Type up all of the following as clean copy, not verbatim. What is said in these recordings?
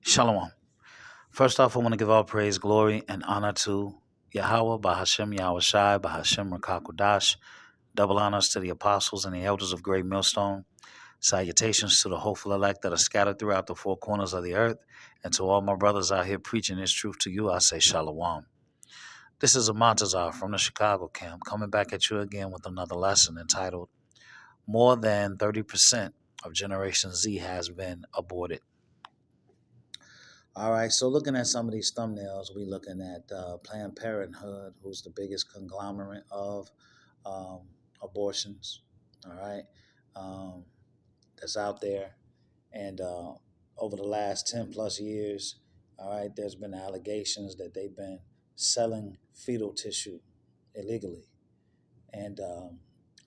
Shalom. First off, I want to give all praise, glory, and honor to Yahweh, Bahashem Yahushai, Bahashem Rakakudash. Double honors to the apostles and the elders of Great Millstone. Salutations to the hopeful elect that are scattered throughout the four corners of the earth. And to all my brothers out here preaching this truth to you, I say Shalom. This is a Montazar from the Chicago camp coming back at you again with another lesson entitled More Than 30% of Generation Z Has Been Aborted. All right, so looking at some of these thumbnails, we're looking at Planned Parenthood, who's the biggest conglomerate of um, abortions, all right, that's out there. And over the last 10 plus years, all right, there's been allegations that they've been selling fetal tissue illegally. And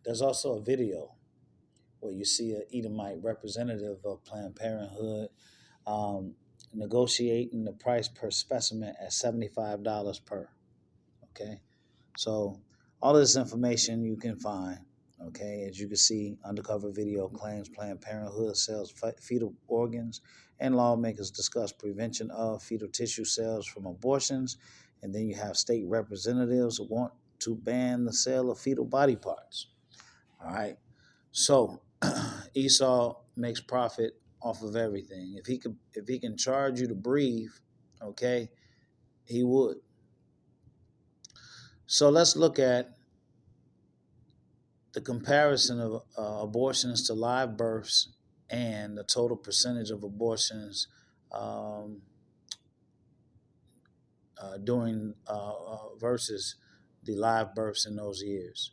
there's also a video where you see an Edomite representative of Planned Parenthood negotiating the price per specimen at $75 per. Okay, so all of this information you can find. Okay, as you can see, undercover video claims Planned Parenthood sells fetal organs, and lawmakers discuss prevention of fetal tissue sales from abortions. And then you have state representatives who want to ban the sale of fetal body parts. All right, so Esau makes profit off of everything. If he can charge you to breathe, okay, he would. So let's look at the comparison of abortions to live births and the total percentage of abortions during versus the live births in those years.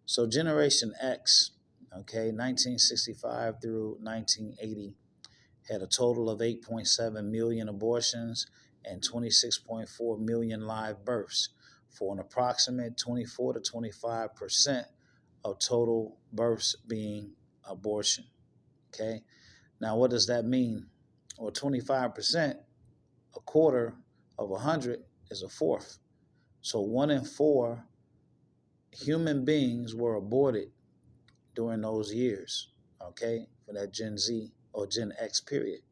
So Generation X, okay, 1965 through 1980, had a total of 8.7 million abortions and 26.4 million live births, for an approximate 24 to 25% of total births being abortion. Okay, now what does that mean? Well, 25%, a quarter of 100 is a fourth. So 1 in 4 human beings were aborted during those years, okay, for that Gen Z or Gen X period.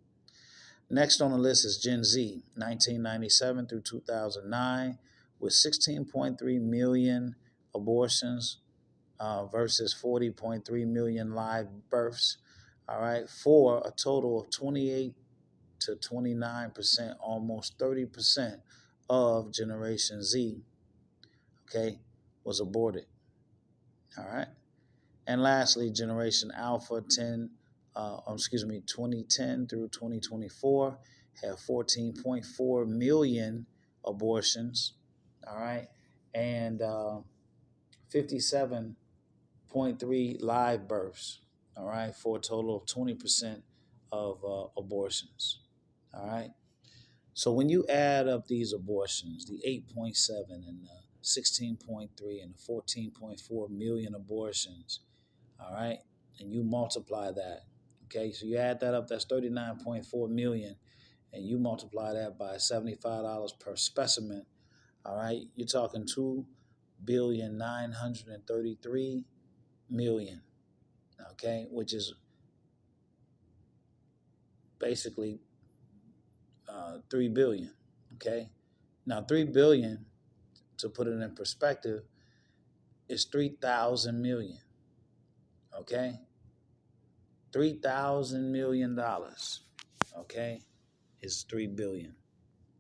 Next on the list is Gen Z, 1997 through 2009, with 16.3 million abortions versus 40.3 million live births, all right, for a total of 28 to 29%, almost 30% of Generation Z, okay, was aborted, all right. And lastly, Generation Alpha 2010 through 2024 have 14.4 million abortions, all right, and 57.3 live births, all right, for a total of 20% of abortions, all right. So when you add up these abortions, the 8.7 and the 16.3 and the 14.4 million abortions, all right, and you multiply that, okay, so you add that up, that's 39.4 million, and you multiply that by $75 per specimen, all right, you're talking 2,933,000,000, okay, which is basically 3 billion, okay. Now 3 billion, to put it in perspective, is 3,000 million, okay. $3,000 million, okay, is 3 billion,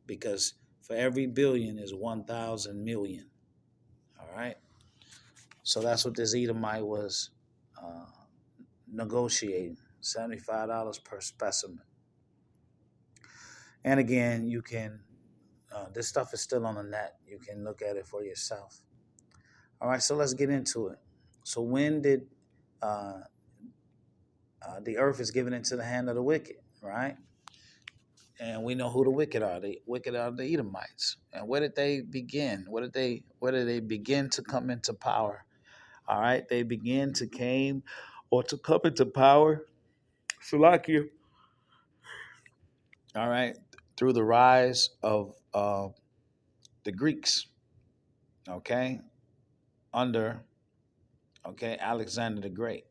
because for every billion is 1,000 million, all right. So that's what this Edomite was negotiating, $75 per specimen. And again, you can, this stuff is still on the net. You can look at it for yourself. All right, so let's get into it. So when did the earth is given into the hand of the wicked, right? And we know who the wicked are. The wicked are the Edomites. And where did they begin? Where did they begin to come into power? All right, they begin to come into power, Salakia. All right, through the rise of the Greeks. Okay, under Alexander the Great.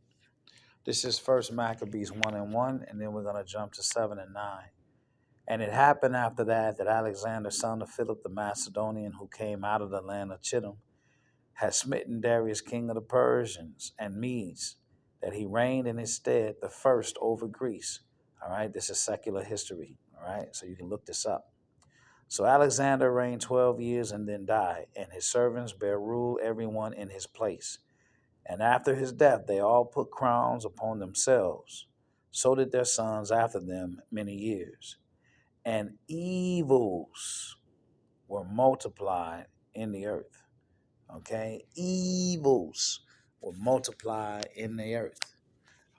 This is First Maccabees 1:1, and then we're gonna jump to 7 and 9. And it happened after that Alexander, son of Philip the Macedonian, who came out of the land of Chittim, had smitten Darius, king of the Persians and Medes, that he reigned in his stead the first over Greece. All right, this is secular history. All right, so you can look this up. So Alexander reigned 12 years and then died, and his servants bare rule everyone in his place. And after his death, they all put crowns upon themselves. So did their sons after them many years. And evils were multiplied in the earth. Okay? Evils were multiplied in the earth.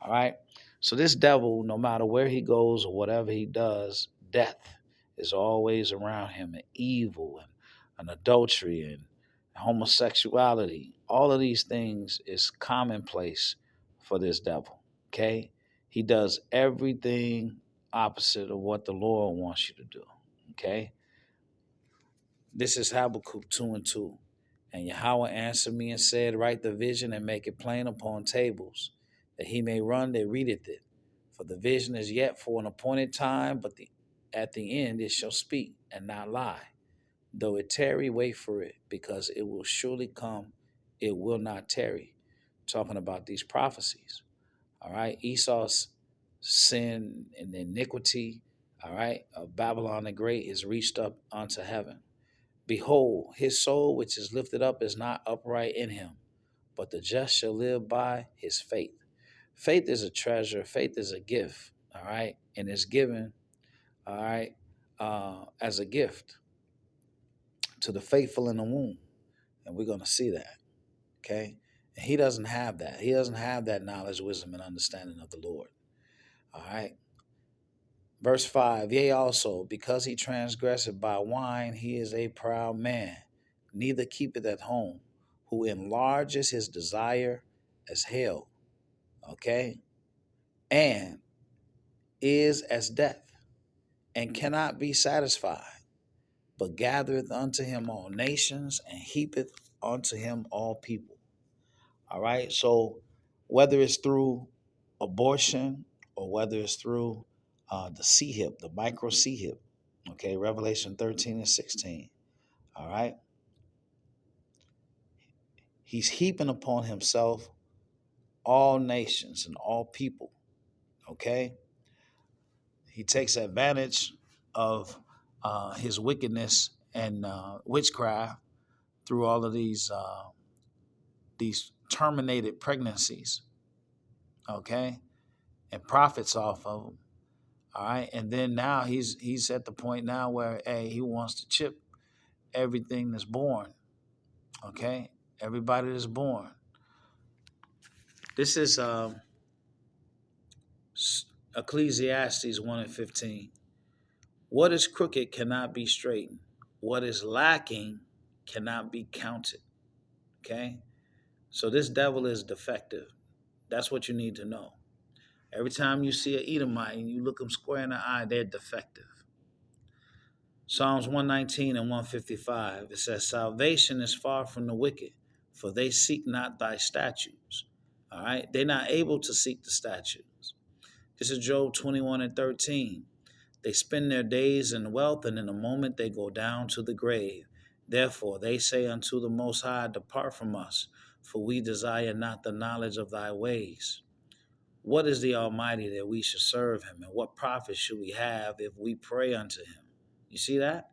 All right? So this devil, no matter where he goes or whatever he does, death is always around him, and evil and adultery and homosexuality. All of these things is commonplace for this devil. Okay? He does everything opposite of what the Lord wants you to do. Okay? This is Habakkuk 2 and 2. And Yahweh answered me and said, write the vision and make it plain upon tables, that he may run that readeth it. For the vision is yet for an appointed time, but at the end it shall speak and not lie. Though it tarry, wait for it, because it will surely come, it will not tarry. Talking about these prophecies. All right. Esau's sin and iniquity, all right, of Babylon the Great is reached up unto heaven. Behold, his soul which is lifted up is not upright in him, but the just shall live by his faith. Faith is a treasure. Faith is a gift, all right? And it's given, all right, as a gift to the faithful in the womb. And we're going to see that, okay? And he doesn't have that. He doesn't have that knowledge, wisdom, and understanding of the Lord, all right? Verse 5, yea, also, because he transgressed by wine, he is a proud man, neither keepeth at home, who enlarges his desire as hell, okay? And is as death, and cannot be satisfied, but gathereth unto him all nations, and heapeth unto him all people. All right, so whether it's through abortion or whether it's through the C hip, the micro C hip, okay, Revelation 13 and 16, all right, he's heaping upon himself all nations and all people, okay? He takes advantage of his wickedness and witchcraft through all of these terminated pregnancies, okay, and profits off of them. All right, and then now he's at the point now where he wants to chip everything that's born. Okay, everybody that's born. This is Ecclesiastes 1 and 15. What is crooked cannot be straightened. What is lacking cannot be counted. Okay, so this devil is defective. That's what you need to know. Every time you see an Edomite and you look them square in the eye, they're defective. Psalms 119 and 155, it says, salvation is far from the wicked, for they seek not thy statutes. All right? They're not able to seek the statutes. This is Job 21 and 13. They spend their days in wealth, and in a moment they go down to the grave. Therefore they say unto the Most High, depart from us, for we desire not the knowledge of thy ways. What is the Almighty that we should serve him? And what profit should we have if we pray unto him? You see that?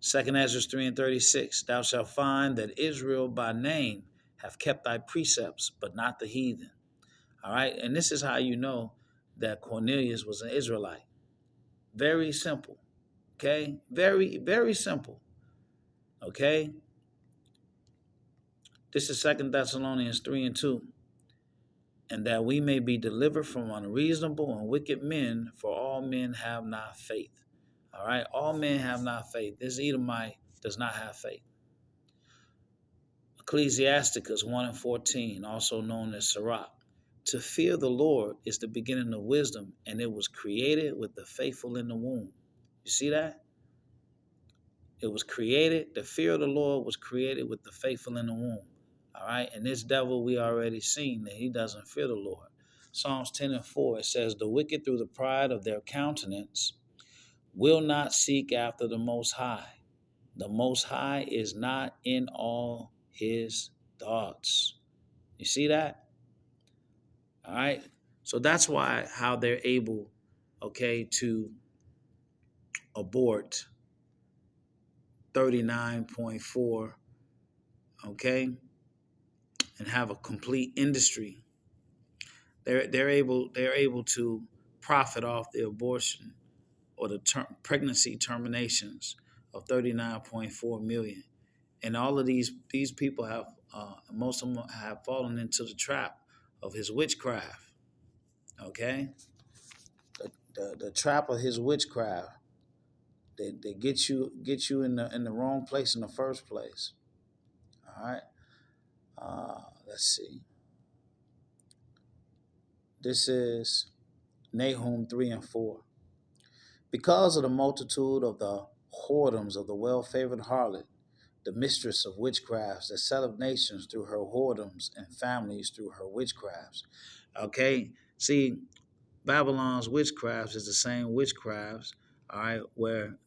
2 Ezra 3 and 36, thou shalt find that Israel by name have kept thy precepts, but not the heathen. All right, and this is how you know that Cornelius was an Israelite. Very simple, okay? Very, very simple, okay? This is 2 Thessalonians 3 and 2. And that we may be delivered from unreasonable and wicked men, for all men have not faith. All right, all men have not faith. This Edomite does not have faith. Ecclesiasticus 1 and 14, also known as Sirach. To fear the Lord is the beginning of wisdom, and it was created with the faithful in the womb. You see that? It was created, the fear of the Lord was created with the faithful in the womb. All right, and this devil, we already seen that he doesn't fear the Lord. Psalms 10 and 4, it says, the wicked through the pride of their countenance will not seek after the Most High. The Most High is not in all his thoughts. You see that? All right. So that's why how they're able, okay, to abort 39.4, okay, and have a complete industry. They're able to profit off the abortion or the pregnancy terminations of 39.4 million. And all of these people have most of them have fallen into the trap of his witchcraft. Okay, the trap of his witchcraft. They get you in the wrong place in the first place. All right. Let's see. This is Nahum 3 and 4. Because of the multitude of the whoredoms of the well-favored harlot, the mistress of witchcrafts that selleth nations through her whoredoms and families through her witchcrafts. Okay, see, Babylon's witchcrafts is the same witchcrafts, all right, where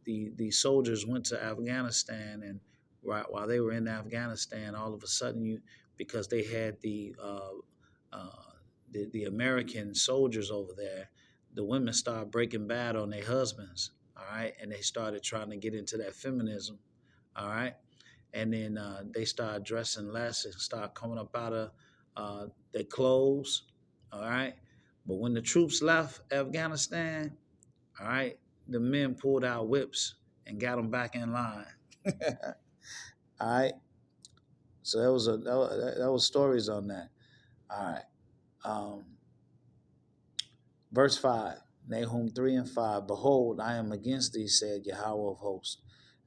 the soldiers went to Afghanistan, and right while they were in Afghanistan, all of a sudden because they had uh, the American soldiers over there, the women started breaking bad on their husbands, all right, and they started trying to get into that feminism, all right, and then they started dressing less and started coming up out of their clothes, all right. But when the troops left Afghanistan, all right, the men pulled out whips and got them back in line. All right, so that was stories on that. All right, um, verse 5, Nahum 3 and 5. Behold, I am against thee, said Yahweh of hosts,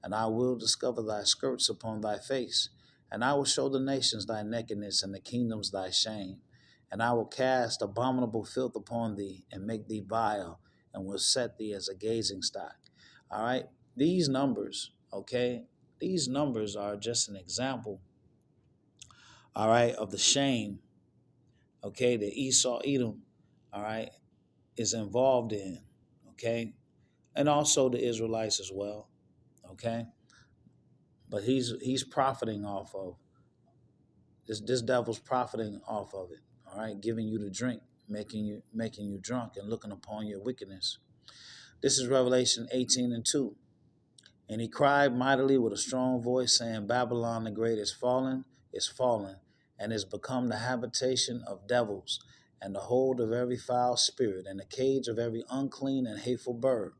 and I will discover thy skirts upon thy face, and I will show the nations thy nakedness and the kingdoms thy shame. And I will cast abominable filth upon thee and make thee vile and will set thee as a gazing stock. All right. These numbers, okay, these numbers are just an example, all right, of the shame, okay, that Esau Edom, all right, is involved in, okay, and also the Israelites as well, okay. But he's profiting off of this devil's profiting off of it, all right, giving you the drink, making you drunk and looking upon your wickedness. This is Revelation 18:2. And he cried mightily with a strong voice, saying, Babylon the great is fallen, and is become the habitation of devils, and the hold of every foul spirit, and the cage of every unclean and hateful bird.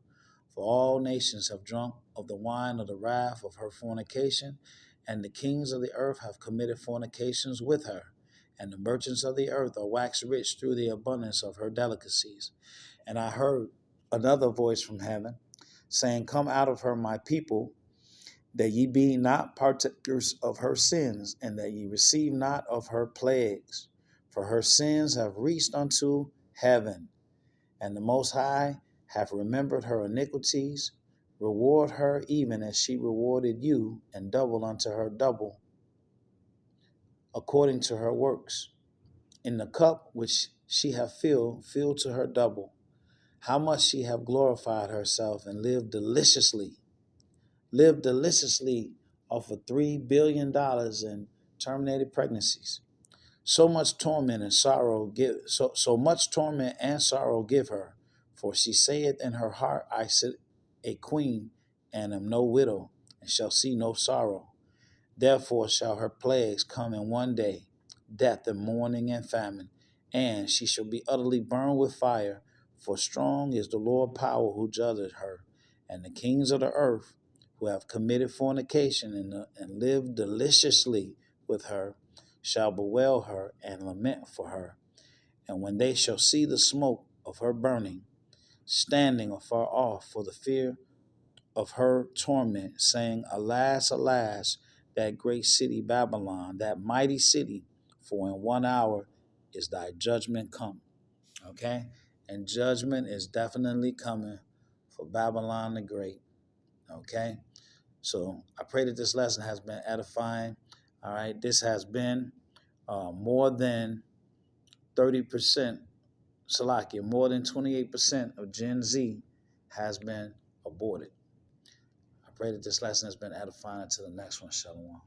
For all nations have drunk of the wine of the wrath of her fornication, and the kings of the earth have committed fornications with her, and the merchants of the earth are waxed rich through the abundance of her delicacies. And I heard another voice from heaven, saying, Come out of her, my people, that ye be not partakers of her sins, and that ye receive not of her plagues. For her sins have reached unto heaven, and the Most High hath remembered her iniquities. Reward her even as she rewarded you, and double unto her double, according to her works. In the cup which she hath filled, fill to her double. How much she have glorified herself and lived deliciously off of $3 billion in terminated pregnancies. So much torment and sorrow so much torment and sorrow give her, for she saith in her heart, I sit a queen and am no widow, and shall see no sorrow. Therefore shall her plagues come in one day, death and mourning and famine, and she shall be utterly burned with fire, for strong is the Lord power who judgeth her, and the kings of the earth who have committed fornication and lived deliciously with her shall bewail her and lament for her. And when they shall see the smoke of her burning, standing afar off for the fear of her torment, saying, Alas, alas, that great city Babylon, that mighty city, for in 1 hour is thy judgment come. Okay? And judgment is definitely coming for Babylon the Great. Okay? So I pray that this lesson has been edifying. All right? This has been more than 30%, Salakia, more than 28% of Gen Z has been aborted. I pray that this lesson has been edifying. Until the next one, Shalom.